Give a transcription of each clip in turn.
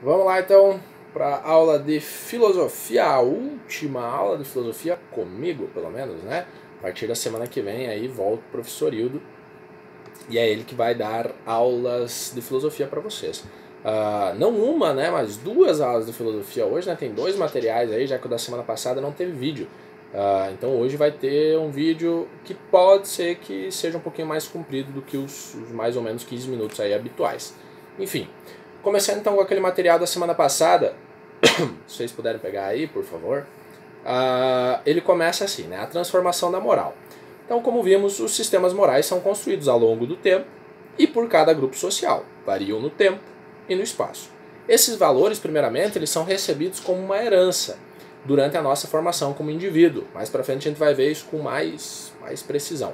Vamos lá então para a aula de filosofia, a última aula de filosofia comigo, pelo menos, né? A partir da semana que vem aí volta o professor Hildo e é ele que vai dar aulas de filosofia para vocês. Não uma, né, mas duas aulas de filosofia hoje, né? Tem dois materiais aí, já que o da semana passada não teve vídeo. Então hoje vai ter um vídeo que pode ser que seja um pouquinho mais comprido do que os mais ou menos 15 minutos aí habituais. Enfim, começando então com aquele material da semana passada, se vocês puderem pegar aí, por favor, ele começa assim, né? A transformação da moral. Então, como vimos, os sistemas morais são construídos ao longo do tempo e por cada grupo social, variam no tempo e no espaço. Esses valores, primeiramente, eles são recebidos como uma herança durante a nossa formação como indivíduo. Mais para frente a gente vai ver isso com mais precisão.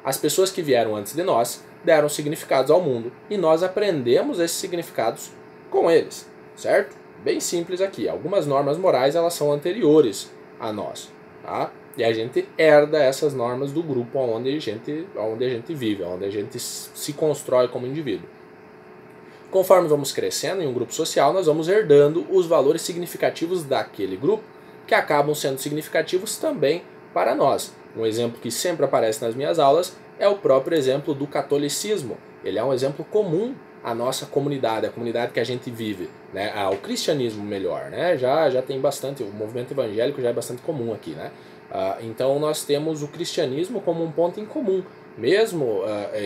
As pessoas que vieram antes de nós deram significados ao mundo e nós aprendemos esses significados com eles, certo? Bem simples aqui. Algumas normas morais elas são anteriores a nós, tá? E a gente herda essas normas do grupo onde a gente vive, onde a gente se constrói como indivíduo. Conforme vamos crescendo em um grupo social, nós vamos herdando os valores significativos daquele grupo, que acabam sendo significativos também para nós. Um exemplo que sempre aparece nas minhas aulas é o próprio exemplo do catolicismo. Ele é um exemplo comum à nossa comunidade, a comunidade que a gente vive, né? Ao cristianismo melhor, né? Já tem bastante, o movimento evangélico já é bastante comum aqui, né? Então nós temos o cristianismo como um ponto em comum. Mesmo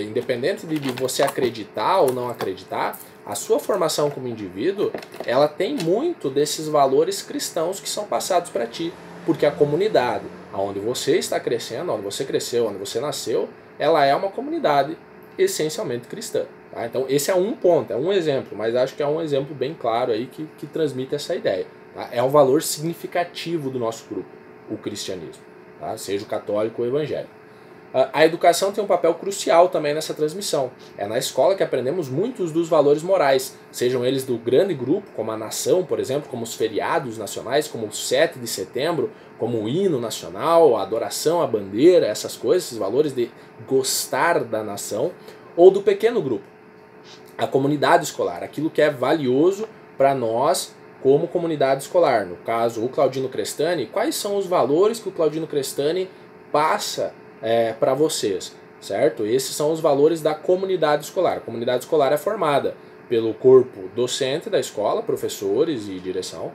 independente de você acreditar ou não acreditar, a sua formação como indivíduo, ela tem muito desses valores cristãos que são passados para ti, porque a comunidade onde você está crescendo, onde você cresceu, onde você nasceu, ela é uma comunidade essencialmente cristã. Tá? Então esse é um ponto, é um exemplo, mas acho que é um exemplo bem claro aí que transmite essa ideia. Tá? É um valor significativo do nosso grupo, o cristianismo, tá? Seja o católico ou o evangélico. A educação tem um papel crucial também nessa transmissão. É na escola que aprendemos muitos dos valores morais, sejam eles do grande grupo, como a nação, por exemplo, como os feriados nacionais, como o 7 de setembro, como o hino nacional, a adoração à bandeira, essas coisas, esses valores de gostar da nação, ou do pequeno grupo, a comunidade escolar, aquilo que é valioso para nós como comunidade escolar. No caso, o Claudino Crestani, quais são os valores que o Claudino Crestani passa para vocês, certo? Esses são os valores da comunidade escolar. A comunidade escolar é formada pelo corpo docente da escola, professores e direção,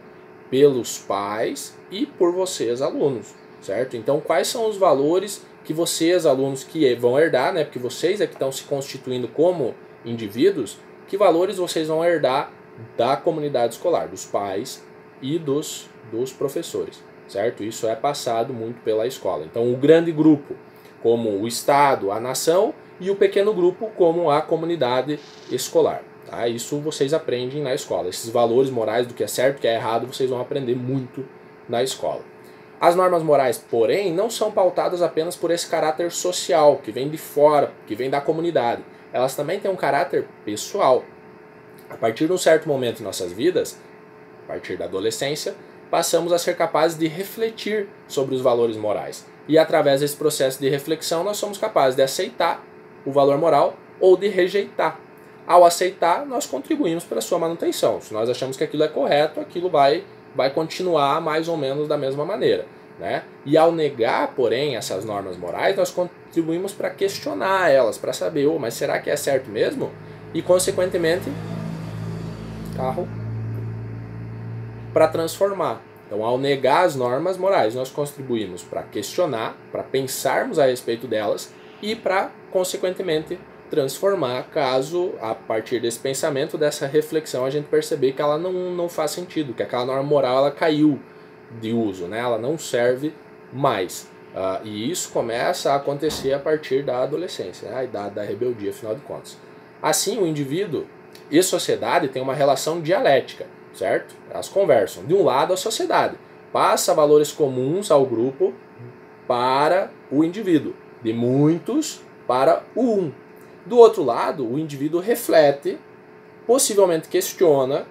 pelos pais e por vocês, alunos, certo? Então, quais são os valores que vocês, alunos, que vão herdar, né? Porque vocês é que estão se constituindo como indivíduos, que valores vocês vão herdar da comunidade escolar, dos pais e dos professores, certo? Isso é passado muito pela escola. Então, o grande grupo como o Estado, a nação, e o pequeno grupo como a comunidade escolar. Tá? Isso vocês aprendem na escola. Esses valores morais do que é certo e que é errado, vocês vão aprender muito na escola. As normas morais, porém, não são pautadas apenas por esse caráter social, que vem de fora, que vem da comunidade. Elas também têm um caráter pessoal. A partir de um certo momento em nossas vidas, a partir da adolescência, passamos a ser capazes de refletir sobre os valores morais. E através desse processo de reflexão, nós somos capazes de aceitar o valor moral ou de rejeitar. Ao aceitar, nós contribuímos para a sua manutenção. Se nós achamos que aquilo é correto, aquilo vai continuar mais ou menos da mesma maneira, né? E ao negar, porém, essas normas morais, nós contribuímos para questionar elas, para saber, mas será que é certo mesmo? E, consequentemente, para transformar. Então, ao negar as normas morais, nós contribuímos para questionar, para pensarmos a respeito delas e para, consequentemente, transformar, caso, a partir desse pensamento, dessa reflexão, a gente perceber que ela não faz sentido, que aquela norma moral ela caiu de uso, né? Ela não serve mais. E isso começa a acontecer a partir da adolescência, né? A idade da rebeldia, afinal de contas. Assim, o indivíduo e sociedade têm uma relação dialética, certo? Elas conversam. De um lado, a sociedade passa valores comuns ao grupo para o indivíduo, de muitos para o um. Do outro lado, o indivíduo reflete, possivelmente questiona,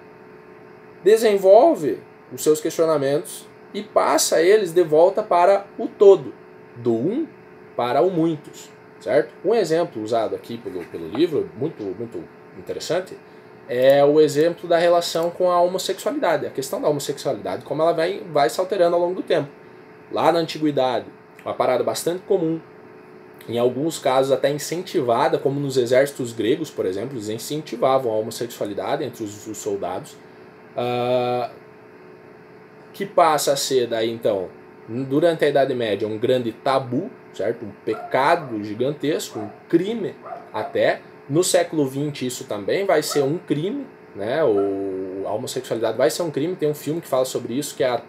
desenvolve os seus questionamentos e passa eles de volta para o todo, do um para o muitos, certo? Um exemplo usado aqui pelo livro, muito interessante, é o exemplo da relação com a homossexualidade. A questão da homossexualidade, como ela vai se alterando ao longo do tempo. Lá na antiguidade, uma parada bastante comum, em alguns casos até incentivada, como nos exércitos gregos, por exemplo, eles incentivavam a homossexualidade entre os soldados, que passa a ser daí então, durante a Idade Média, um grande tabu, certo? Um pecado gigantesco, um crime até. No século XX isso também vai ser um crime, né? A homossexualidade vai ser um crime. Tem um filme que fala sobre isso, que é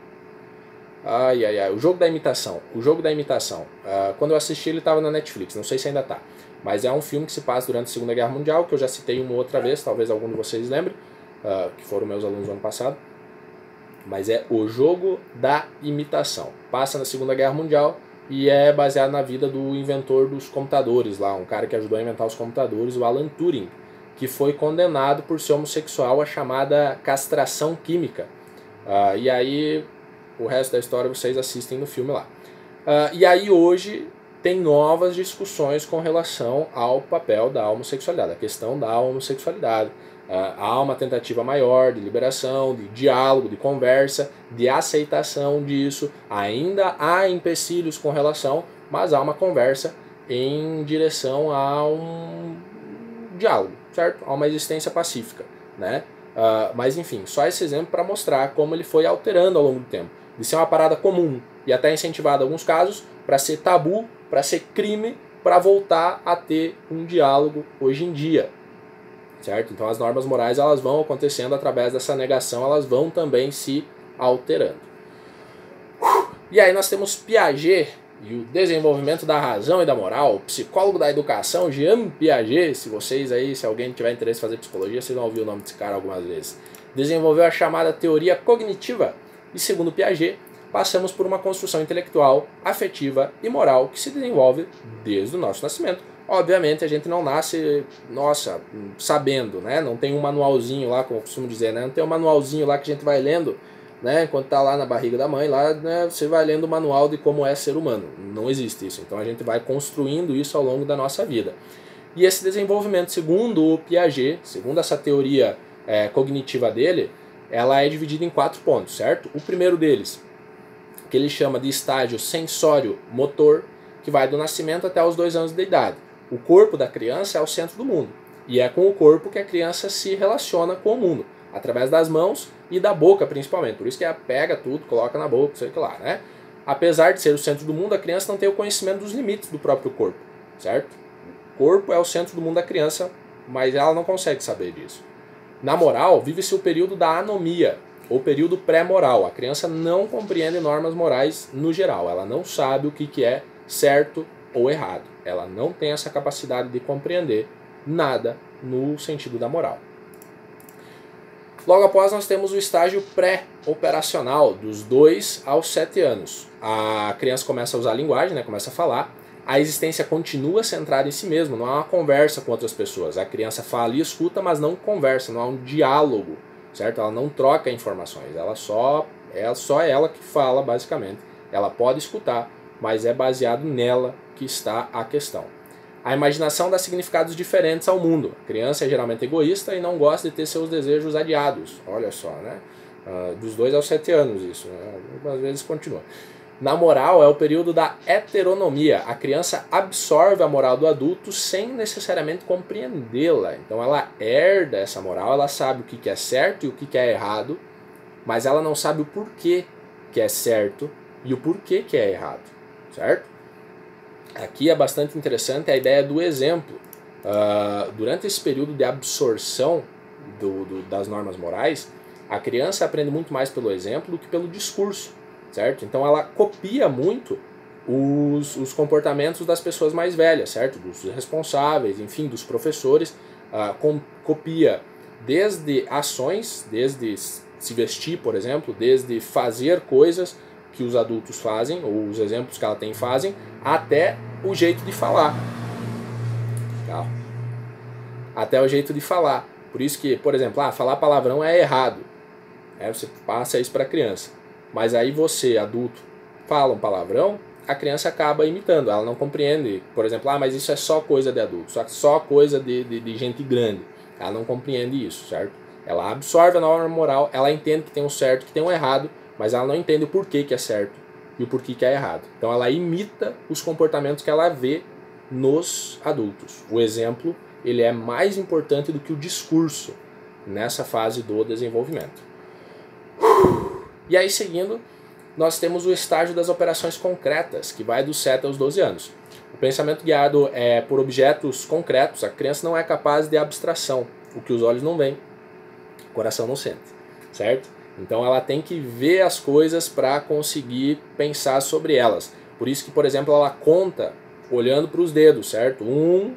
o Jogo da Imitação. O Jogo da Imitação. Quando eu assisti ele estava na Netflix, não sei se ainda está. Mas é um filme que se passa durante a Segunda Guerra Mundial, que eu já citei uma outra vez, talvez algum de vocês lembre, que foram meus alunos no ano passado. Mas é O Jogo da Imitação. Passa na Segunda Guerra Mundial e é baseado na vida do inventor dos computadores lá, um cara que ajudou a inventar os computadores, o Alan Turing, que foi condenado por ser homossexual à chamada castração química. E aí o resto da história vocês assistem no filme lá. E aí hoje tem novas discussões com relação ao papel da homossexualidade, a questão da homossexualidade. Há uma tentativa maior de liberação, de diálogo, de conversa, de aceitação disso. Ainda há empecilhos com relação, mas há uma conversa em direção a um diálogo, certo? A uma existência pacífica, né? Mas enfim, só esse exemplo para mostrar como ele foi alterando ao longo do tempo. De ser uma parada comum e até incentivada em alguns casos, para ser tabu, para ser crime, para voltar a ter um diálogo hoje em dia. Certo? Então as normas morais elas vão acontecendo através dessa negação, elas vão também se alterando. E aí nós temos Piaget e o desenvolvimento da razão e da moral, o psicólogo da educação, Jean Piaget. Se vocês aí, se alguém tiver interesse em fazer psicologia, vocês vão ouvir o nome desse cara algumas vezes. Desenvolveu a chamada teoria cognitiva e, segundo Piaget, passamos por uma construção intelectual, afetiva e moral que se desenvolve desde o nosso nascimento. Obviamente a gente não nasce, sabendo, né? Não tem um manualzinho lá, como eu costumo dizer, né? Não tem um manualzinho lá que a gente vai lendo, né? Enquanto tá lá na barriga da mãe, lá, né? Você vai lendo o manual de como é ser humano. Não existe isso. Então a gente vai construindo isso ao longo da nossa vida. E esse desenvolvimento, segundo o Piaget, segundo essa teoria cognitiva dele, ela é dividida em 4 pontos, certo? O primeiro deles, que ele chama de estágio sensório-motor, que vai do nascimento até os 2 anos de idade. O corpo da criança é o centro do mundo. E é com o corpo que a criança se relaciona com o mundo. Através das mãos e da boca, principalmente. Por isso que ela pega tudo, coloca na boca, sei lá, né? Apesar de ser o centro do mundo, a criança não tem o conhecimento dos limites do próprio corpo, certo? O corpo é o centro do mundo da criança, mas ela não consegue saber disso. Na moral, vive-se o período da anomia, ou período pré-moral. A criança não compreende normas morais no geral. Ela não sabe o que é certo ou errado. Ela não tem essa capacidade de compreender nada no sentido da moral. Logo após nós temos o estágio pré-operacional, dos 2 aos 7 anos. A criança começa a usar a linguagem, né, começa a falar. A existência continua centrada em si mesma, não há uma conversa com outras pessoas. A criança fala e escuta, mas não conversa, não há um diálogo, certo? Ela não troca informações, é só ela que fala, basicamente. Ela pode escutar, mas é baseado nela que está a questão. A imaginação dá significados diferentes ao mundo. A criança é geralmente egoísta e não gosta de ter seus desejos adiados. Olha só, né? Dos 2 aos 7 anos isso, né? Às vezes continua. Na moral, é o período da heteronomia. A criança absorve a moral do adulto sem necessariamente compreendê-la. Então ela herda essa moral, ela sabe o que é certo e o que é errado, mas ela não sabe o porquê que é certo e o porquê que é errado, certo? Aqui é bastante interessante a ideia do exemplo. Durante esse período de absorção das normas morais, a criança aprende muito mais pelo exemplo do que pelo discurso, certo? Então ela copia muito os comportamentos das pessoas mais velhas, certo? Dos responsáveis, enfim, dos professores. Copia desde ações, desde se vestir, por exemplo, desde fazer coisas que os adultos fazem, ou os exemplos que ela tem fazem, até o jeito de falar. Legal. Até o jeito de falar. Por isso que, por exemplo, falar palavrão é errado. Você passa isso para a criança. Mas aí você, adulto, fala um palavrão, a criança acaba imitando. Ela não compreende, por exemplo, mas isso é só coisa de adulto, só coisa de gente grande. Ela não compreende isso, certo? Ela absorve a norma moral, ela entende que tem um certo, que tem um errado, mas ela não entende o porquê que é certo e o porquê que é errado. Então ela imita os comportamentos que ela vê nos adultos. O exemplo, ele é mais importante do que o discurso nessa fase do desenvolvimento. E aí, seguindo, nós temos o estágio das operações concretas, que vai dos 7 aos 12 anos. O pensamento guiado é por objetos concretos. A criança não é capaz de abstração. O que os olhos não veem, o coração não sente, certo? Então ela tem que ver as coisas para conseguir pensar sobre elas. Por isso que, por exemplo, ela conta olhando para os dedos, certo? 1,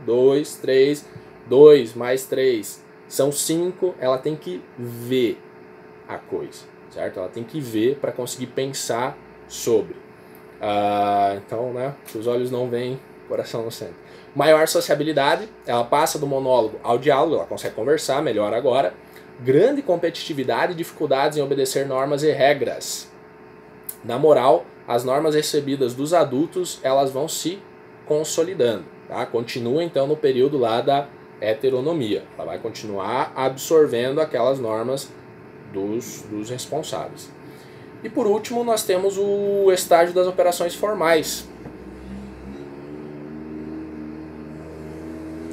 2, 3, 2 mais 3, são 5. Ela tem que ver a coisa, certo? Ela tem que ver para conseguir pensar sobre. Então, né, se os olhos não veem, o coração não sente. Maior sociabilidade, ela passa do monólogo ao diálogo, ela consegue conversar melhor agora. Grande competitividade e dificuldades em obedecer normas e regras. Na moral, as normas recebidas dos adultos, elas vão se consolidando. Tá? Continua então no período lá da heteronomia. Ela vai continuar absorvendo aquelas normas dos responsáveis. E por último, nós temos o estágio das operações formais,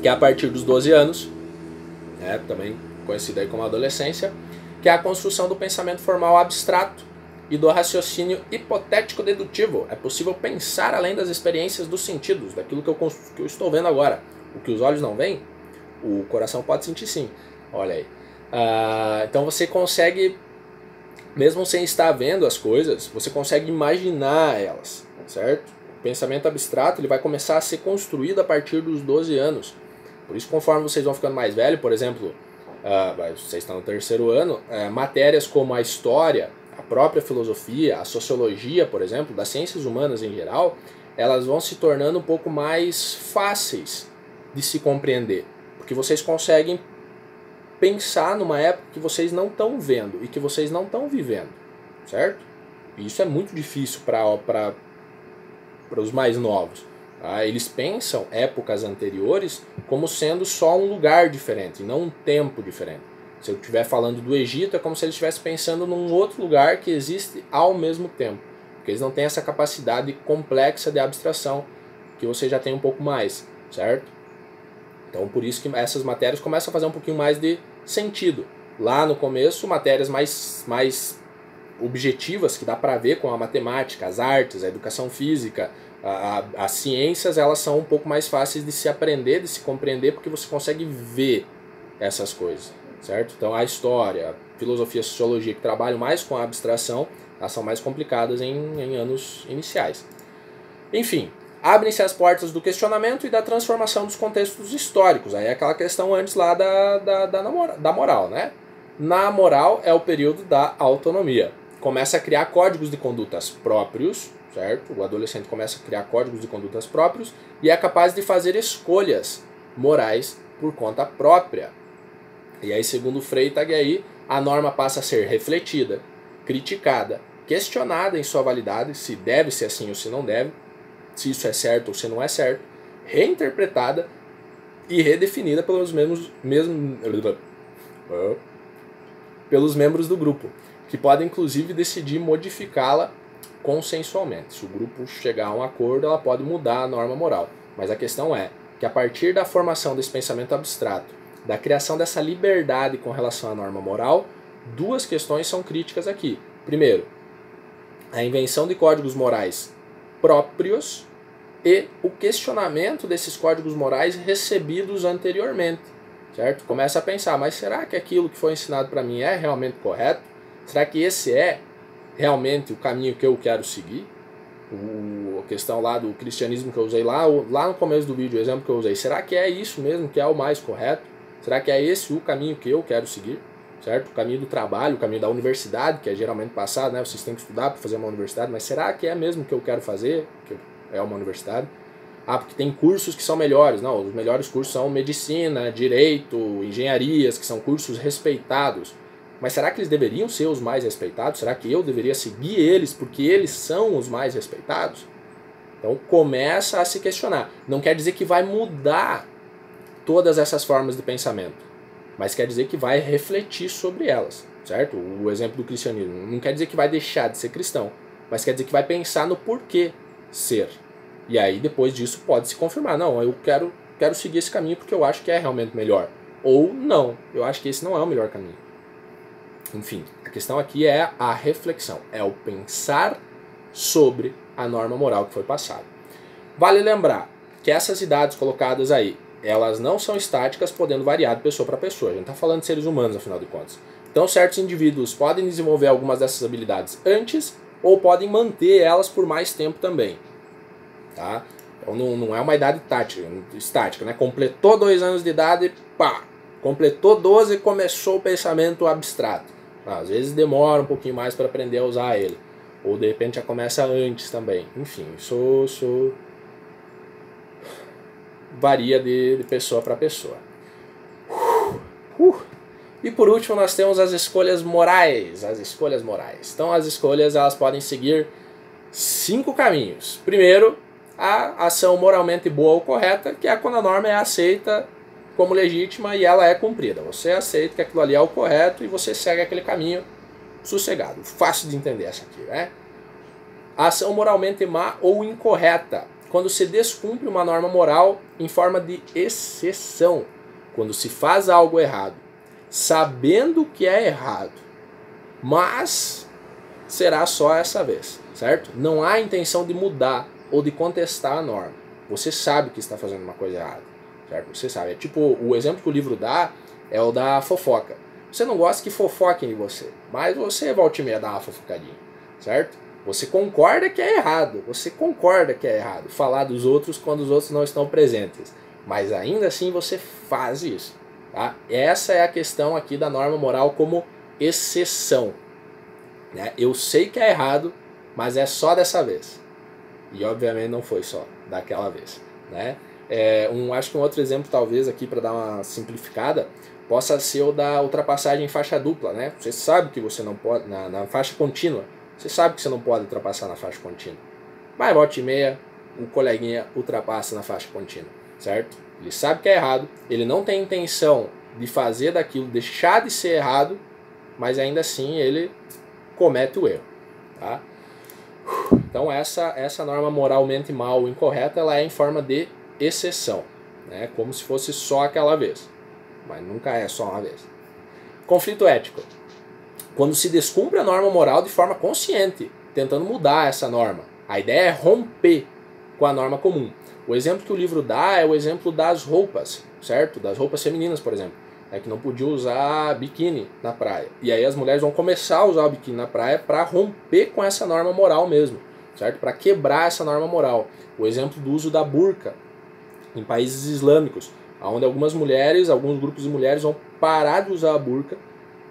que é a partir dos 12 anos, também conhecida aí como adolescência, que é a construção do pensamento formal abstrato e do raciocínio hipotético-dedutivo. É possível pensar além das experiências dos sentidos, daquilo que eu estou vendo agora. O que os olhos não veem, o coração pode sentir sim. Olha aí. Então você consegue, mesmo sem estar vendo as coisas, você consegue imaginar elas, certo? O pensamento abstrato ele vai começar a ser construído a partir dos 12 anos. Por isso, conforme vocês vão ficando mais velhos, por exemplo, vocês estão no 3º ano, matérias como a história, a própria filosofia, a sociologia, por exemplo, das ciências humanas em geral, elas vão se tornando um pouco mais fáceis de se compreender, porque vocês conseguem pensar numa época que vocês não estão vendo e que vocês não estão vivendo, certo? E isso é muito difícil para os mais novos. Tá? Eles pensam épocas anteriores como sendo só um lugar diferente, não um tempo diferente. Se eu estiver falando do Egito, é como se eles estivessem pensando num outro lugar que existe ao mesmo tempo. Porque eles não têm essa capacidade complexa de abstração que você já tem um pouco mais, certo? Então por isso que essas matérias começam a fazer um pouquinho mais de sentido. Lá no começo, matérias mais objetivas, que dá para ver com a matemática, as artes, a educação física, as ciências, elas são um pouco mais fáceis de se aprender, de se compreender, porque você consegue ver essas coisas, certo? Então a história, a filosofia, a sociologia, que trabalham mais com a abstração, elas são mais complicadas em anos iniciais. Enfim, abrem-se as portas do questionamento e da transformação dos contextos históricos. Aí é aquela questão antes lá da moral, né? Na moral é o período da autonomia. Começa a criar códigos de condutas próprios, certo? O adolescente começa a criar códigos de condutas próprios e é capaz de fazer escolhas morais por conta própria. E aí, segundo Freytag, aí, a norma passa a ser refletida, criticada, questionada em sua validade, se deve ser assim ou se não deve, se isso é certo ou se não é certo, reinterpretada e redefinida pelos membros do grupo, que podem inclusive decidir modificá-la consensualmente. Se o grupo chegar a um acordo, ela pode mudar a norma moral. Mas a questão é que a partir da formação desse pensamento abstrato, da criação dessa liberdade com relação à norma moral, duas questões são críticas aqui. Primeiro, a invenção de códigos morais próprios e o questionamento desses códigos morais recebidos anteriormente, certo? Começa a pensar, mas será que aquilo que foi ensinado para mim é realmente correto? Será que esse é realmente o caminho que eu quero seguir? A questão lá do cristianismo que eu usei lá no começo do vídeo, o exemplo que eu usei, será que é isso mesmo que é o mais correto? Será que é esse o caminho que eu quero seguir? Certo? O caminho do trabalho, o caminho da universidade, que é geralmente passado, né? Vocês têm que estudar para fazer uma universidade, mas será que é mesmo que eu quero fazer? Que é uma universidade? Porque tem cursos que são melhores. Não, os melhores cursos são medicina, direito, engenharias, que são cursos respeitados. Mas será que eles deveriam ser os mais respeitados? Será que eu deveria seguir eles porque eles são os mais respeitados? Então começa a se questionar. Não quer dizer que vai mudar todas essas formas de pensamento, mas quer dizer que vai refletir sobre elas, certo? O exemplo do cristianismo não quer dizer que vai deixar de ser cristão, mas quer dizer que vai pensar no porquê ser. E aí depois disso pode se confirmar, não, eu quero seguir esse caminho porque eu acho que é realmente melhor. Ou não, eu acho que esse não é o melhor caminho. Enfim, a questão aqui é a reflexão, é o pensar sobre a norma moral que foi passada. Vale lembrar que essas idades colocadas aí, elas não são estáticas, podendo variar de pessoa para pessoa. A gente está falando de seres humanos, afinal de contas. Então, certos indivíduos podem desenvolver algumas dessas habilidades antes ou podem manter elas por mais tempo também. Tá? Então, não é uma idade estática, né? Completou 2 anos de idade, pá! Completou 12 e começou o pensamento abstrato. Às vezes demora um pouquinho mais para aprender a usar ele. Ou de repente já começa antes também. Enfim, isso varia de pessoa para pessoa. E por último nós temos as escolhas morais. As escolhas morais. Então as escolhas elas podem seguir 5 caminhos. Primeiro, a ação moralmente boa ou correta, que é quando a norma é aceita como legítima e ela é cumprida. Você aceita que aquilo ali é o correto e você segue aquele caminho sossegado. Fácil de entender essa aqui, né? A ação moralmente má ou incorreta, quando se descumpre uma norma moral em forma de exceção. Quando se faz algo errado, sabendo que é errado, mas será só essa vez, certo? Não há intenção de mudar ou de contestar a norma. Você sabe que está fazendo uma coisa errada, certo? Você sabe. É tipo, o exemplo que o livro dá é o da fofoca. Você não gosta que fofoquem de você, mas você volta e meia dá uma fofocadinha, certo? Você concorda que é errado, falar dos outros quando os outros não estão presentes, mas ainda assim você faz isso, tá? Essa é a questão aqui da norma moral como exceção, né? Eu sei que é errado, mas é só dessa vez. E obviamente não foi só daquela vez, né? Acho que um outro exemplo talvez aqui para dar uma simplificada possa ser o da ultrapassagem em faixa dupla, né? Você sabe que você não pode, na faixa contínua, você sabe que você não pode ultrapassar na faixa contínua. Mas volta e meia, o coleguinha ultrapassa na faixa contínua, certo? Ele sabe que é errado, ele não tem intenção de fazer daquilo, deixar de ser errado, mas ainda assim ele comete o erro, tá? Então essa norma moralmente mal ou incorreta, ela é em forma de exceção, né? Como se fosse só aquela vez, mas nunca é só uma vez. Conflito ético. Quando se descumpre a norma moral de forma consciente, tentando mudar essa norma. A ideia é romper com a norma comum. O exemplo que o livro dá é o exemplo das roupas, certo? Das roupas femininas, por exemplo. É que não podia usar biquíni na praia. E aí as mulheres vão começar a usar o biquíni na praia para romper com essa norma moral mesmo, certo? Para quebrar essa norma moral. O exemplo do uso da burca em países islâmicos, onde alguns grupos de mulheres vão parar de usar a burca,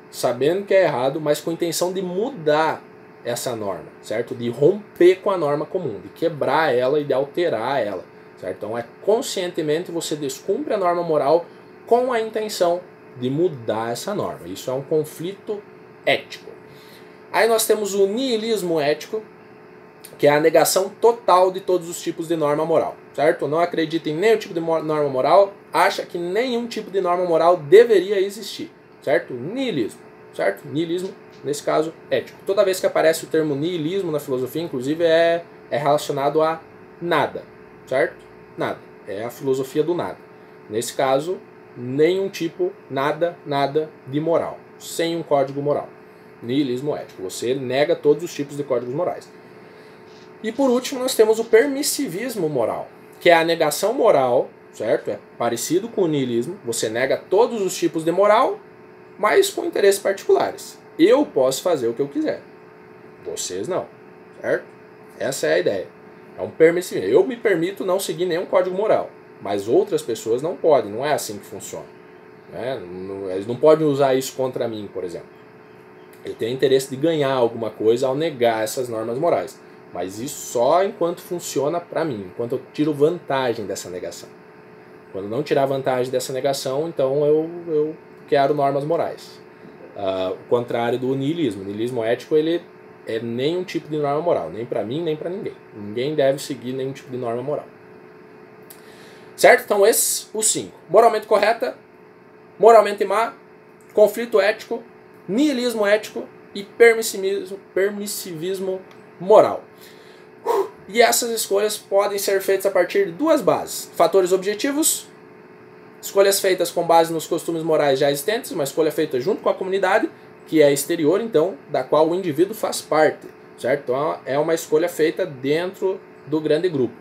sabendo que é errado, mas com a intenção de mudar essa norma, certo? De romper com a norma comum, de quebrar ela e de alterar ela, certo? Então conscientemente você descumpre a norma moral com a intenção de mudar essa norma. Isso é um conflito ético. Aí nós temos o niilismo ético, que é a negação total de todos os tipos de norma moral, certo? Não acredita em nenhum tipo de norma moral, acha que nenhum tipo de norma moral deveria existir, certo? Niilismo, certo? Niilismo, nesse caso, ético. Toda vez que aparece o termo niilismo na filosofia, inclusive, é relacionado a nada, certo? Nada. É a filosofia do nada. Nesse caso, nenhum tipo, nada de moral, sem um código moral. Niilismo ético. Você nega todos os tipos de códigos morais. E por último, nós temos o permissivismo moral, que é a negação moral, certo? É parecido com o niilismo. Você nega todos os tipos de moral, mas com interesses particulares. Eu posso fazer o que eu quiser. Vocês não, certo? Essa é a ideia. É um permissivismo. Eu me permito não seguir nenhum código moral, mas outras pessoas não podem. Não é assim que funciona, né? Eles não podem usar isso contra mim, por exemplo. Eu tenho interesse de ganhar alguma coisa ao negar essas normas morais. Mas isso só enquanto funciona para mim, enquanto eu tiro vantagem dessa negação. Quando não tirar vantagem dessa negação, então eu quero normas morais. O contrário do niilismo. O niilismo ético, ele é nenhum tipo de norma moral, nem para mim, nem para ninguém. Ninguém deve seguir nenhum tipo de norma moral. Certo? Então esses os 5. Moralmente correta, moralmente má, conflito ético, niilismo ético e permissivismo moral. E essas escolhas podem ser feitas a partir de 2 bases. Fatores objetivos, escolhas feitas com base nos costumes morais já existentes, uma escolha feita junto com a comunidade, que é exterior, então, da qual o indivíduo faz parte. Certo? Então é uma escolha feita dentro do grande grupo.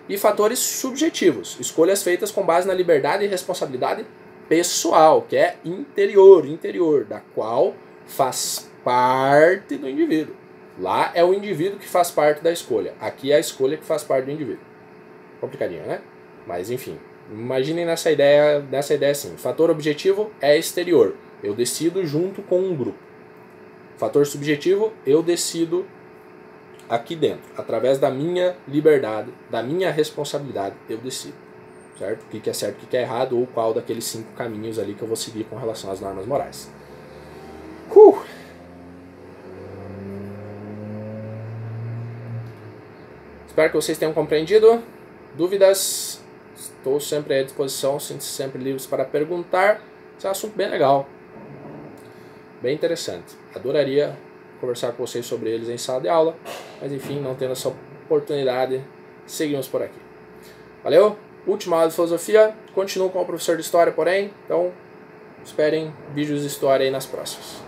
E fatores subjetivos, escolhas feitas com base na liberdade e responsabilidade pessoal, que é interior, da qual faz parte do indivíduo. Lá é o indivíduo que faz parte da escolha. Aqui é a escolha que faz parte do indivíduo. Complicadinho, né? Mas enfim, imaginem nessa ideia assim. Fator objetivo é exterior. Eu decido junto com um grupo. Fator subjetivo, eu decido aqui dentro. Através da minha liberdade, da minha responsabilidade, eu decido. Certo? O que é certo, o que é errado, ou qual daqueles 5 caminhos ali que eu vou seguir com relação às normas morais. Espero que vocês tenham compreendido. Dúvidas? Estou sempre à disposição, sinto-se sempre livres para perguntar. Esse é um assunto bem legal. Bem interessante. Adoraria conversar com vocês sobre eles em sala de aula. Mas enfim, não tendo essa oportunidade, seguimos por aqui. Valeu? Última aula de filosofia. Continuo com o professor de história, porém. Então, esperem vídeos de história aí nas próximas.